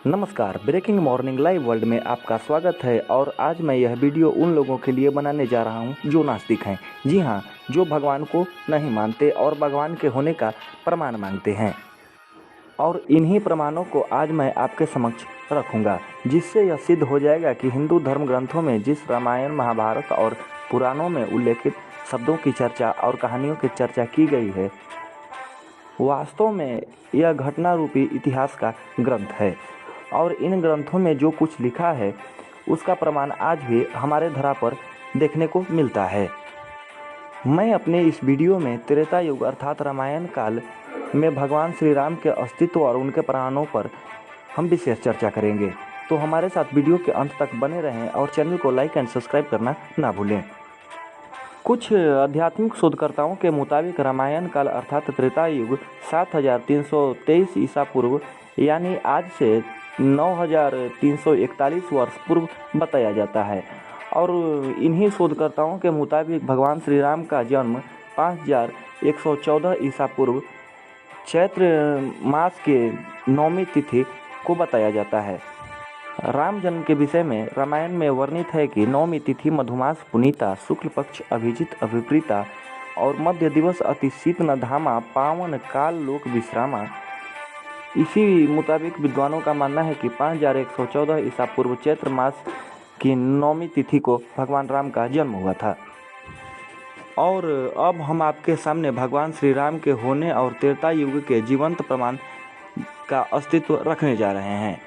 नमस्कार, breaking morning live world में आपका स्वागत है। और आज मैं यह वीडियो उन लोगों के लिए बनाने जा रहा हूं जो नास्तिक हैं। जी हां, जो भगवान को नहीं मानते और भगवान के होने का प्रमाण मांगते हैं। और इन्हीं प्रमाणों को आज मैं आपके समक्ष रखूंगा, जिससे यह सिद्ध हो जाएगा कि हिंदू धर्म ग्रंथों में जिस रामायण, महाभारत और पुराणों में उल्लेखित शब्दों की चर्चा और कहानियों की चर्चा की गई है, वास्तव में यह घटना रूपी इतिहास का ग्रंथ है। और इन ग्रंथों में जो कुछ लिखा है उसका प्रमाण आज भी हमारे धरा पर देखने को मिलता है। मैं अपने इस वीडियो में त्रेता युग अर्थात रामायण काल में भगवान श्री राम के अस्तित्व और उनके प्रमाणों पर हम विशेष चर्चा करेंगे। तो हमारे साथ वीडियो के अंत तक बने रहें और चैनल को लाइक एंड सब्सक्राइब करना ना भूलें। कुछ आध्यात्मिक शोधकर्ताओं के मुताबिक रामायण काल अर्थात त्रेता युग 7323 ईसा पूर्व यानी आज से 9341 वर्ष पूर्व बताया जाता है। और इन्हीं शोधकर्ताओं के मुताबिक भगवान श्री राम का जन्म 5114 ईसा पूर्व चैत्र मास के 9वीं तिथि को बताया जाता है। राम जन्म के विषय में रामायण में वर्णित है कि 9वीं तिथि मधुमास पुनीता, शुक्ल पक्ष अभिजित अभिप्रीता और मध्य दिवस अति शीतन धामा पावन काल लोक विश्रामा। इसी मुताबिक विद्वानों का मानना है कि 5114 ईसा पूर्व चैत्र मास की 9वीं तिथि को भगवान राम का जन्म हुआ था। और अब हम आपके सामने भगवान श्री राम के होने और त्रेता युग के जीवंत प्रमाण का अस्तित्व रखने जा रहे हैं,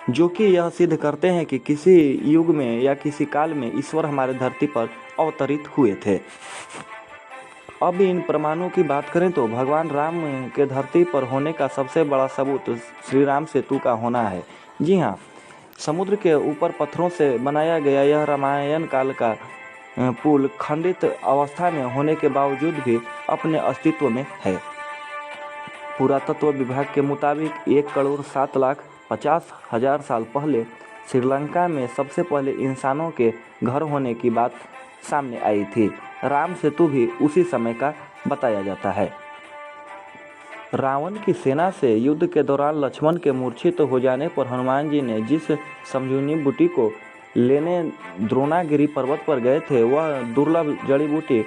जो कि यह सिद्ध करते हैं कि किसी युग में या किसी काल में ईश्वर हमारे धरती पर अवतरित हुए थे। अब इन प्रमाणों की बात करें तो भगवान राम के धरती पर होने का सबसे बड़ा सबूत श्री राम सेतु का होना है। जी हाँ, समुद्र के ऊपर पत्थरों से बनाया गया यह रामायण काल का पुल खंडित अवस्था में होने के बावजूद भी अपने अस्तित्व में है। पुरातत्व विभाग के मुताबिक 1,07,50,000 साल पहले श्रीलंका में सबसे पहले इंसानों के घर होने की बात सामने आई थी। राम सेतु भी उसी समय का बताया जाता है। रावण की सेना से युद्ध के दौरान लक्ष्मण के मूर्छित हो जाने पर हनुमान जी ने जिस संजीवनी बूटी को लेने द्रोणागिरी पर्वत पर गए थे, वह दुर्लभ जड़ी बूटी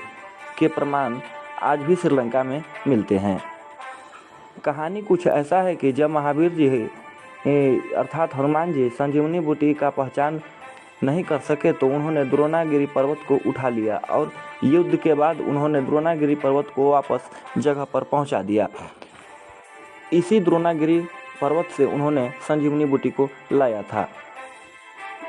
के प्रमाण आज भी श्रीलंका में मिलते हैं। कहानी कुछ ऐसा है कि जब महावीर जी अर्थात हनुमान जी संजीवनी बूटी का पहचान नहीं कर सके तो उन्होंने द्रोणागिरी पर्वत को उठा लिया और युद्ध के बाद उन्होंने द्रोणागिरी पर्वत को वापस जगह पर पहुंचा दिया। इसी द्रोणागिरी पर्वत से उन्होंने संजीवनी बूटी को लाया था।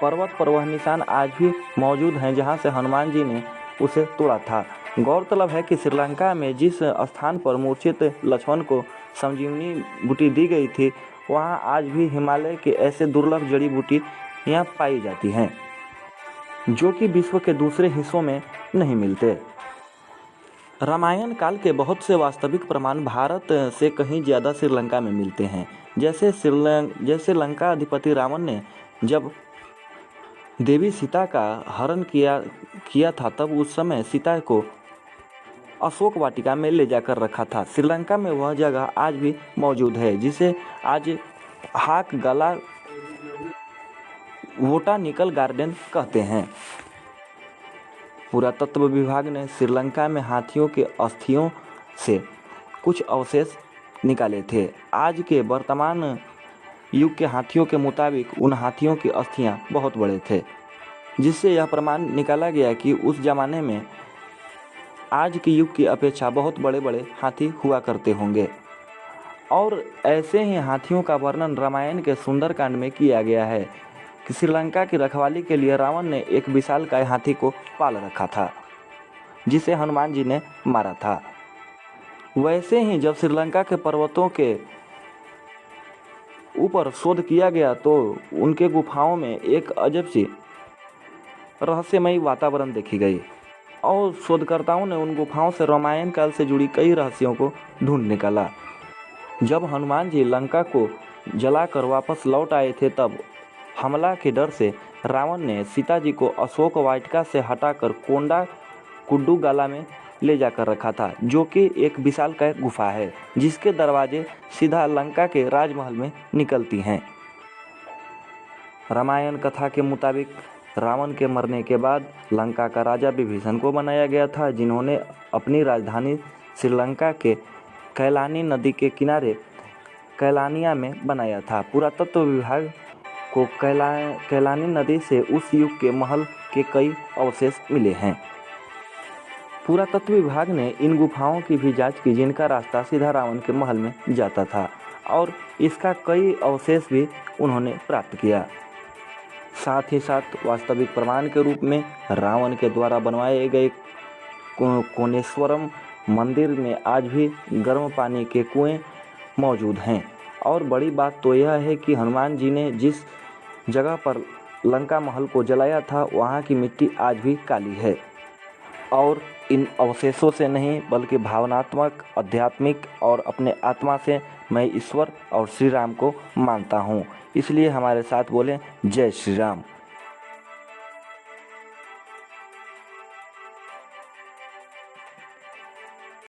पर्वत पर वह निशान आज भी मौजूद हैं जहां से हनुमान जी ने उसे तोड़ा था। गौरतलब है कि श्रीलंका में जिस स्थान पर मूर्छित लक्ष्मण को संजीवनी बूटी दी गई थी, वहां आज भी हिमालय के ऐसे दुर्लभ जड़ी बूटी यहाँ पाई जाती हैं, जो कि विश्व के दूसरे हिस्सों में नहीं मिलते। रामायण काल के बहुत से वास्तविक प्रमाण भारत से कहीं ज़्यादा श्रीलंका में मिलते हैं। जैसे लंका अधिपति रावण ने जब देवी सीता का हरण किया था, तब उस समय सीता को अशोक वाटिका में ले जाकर रखा था। श्रीलंका में वह जगह आज भी मौजूद है, जिसे आज हाक गला बोटानिकल गार्डन कहते हैं। पुरातत्व विभाग ने श्रीलंका में हाथियों के अस्थियों से कुछ अवशेष निकाले थे। आज के वर्तमान युग के हाथियों के मुताबिक उन हाथियों की अस्थियां बहुत बड़े थे, जिससे यह प्रमाण निकाला गया कि उस जमाने में आज के युग की अपेक्षा बहुत बड़े बड़े हाथी हुआ करते होंगे। और ऐसे ही हाथियों का वर्णन रामायण के सुंदरकांड में किया गया है कि श्रीलंका की रखवाली के लिए रावण ने एक विशालकाय हाथी को पाल रखा था, जिसे हनुमान जी ने मारा था। वैसे ही जब श्रीलंका के पर्वतों के ऊपर शोध किया गया तो उनके गुफाओं में एक अजब सी रहस्यमयी वातावरण देखी गई और शोधकर्ताओं ने उन गुफाओं से रामायण काल से जुड़ी कई रहस्यों को ढूंढ निकाला। जब हनुमान जी लंका को जलाकर वापस लौट आए थे, तब हमला के डर से रावण ने सीता जी को अशोक वाटिका से हटाकर कोंडा कुड्डू गाला में ले जाकर रखा था, जो कि एक विशालकाय गुफा है जिसके दरवाजे सीधा लंका के राजमहल में निकलती हैं। रामायण कथा के मुताबिक रावण के मरने के बाद लंका का राजा विभीषण को बनाया गया था, जिन्होंने अपनी राजधानी श्रीलंका के कैलानी नदी के किनारे कैलानिया में बनाया था। पुरातत्व विभाग को कैलानी नदी से उस युग के महल के कई अवशेष मिले हैं। पुरातत्व विभाग ने इन गुफाओं की भी जांच की, जिनका रास्ता सीधा रावण के महल में जाता था, और इसका कई अवशेष भी उन्होंने प्राप्त किया। साथ ही साथ वास्तविक प्रमाण के रूप में रावण के द्वारा बनवाए गए कोणेश्वरम मंदिर में आज भी गर्म पानी के कुएं मौजूद हैं। और बड़ी बात तो यह है कि हनुमान जी ने जिस जगह पर लंका महल को जलाया था, वहाँ की मिट्टी आज भी काली है। और इन अवशेषों से नहीं, बल्कि भावनात्मक, आध्यात्मिक और अपने आत्मा से मैं ईश्वर और श्री राम को मानता हूँ। इसलिए हमारे साथ बोलें, जय श्री राम।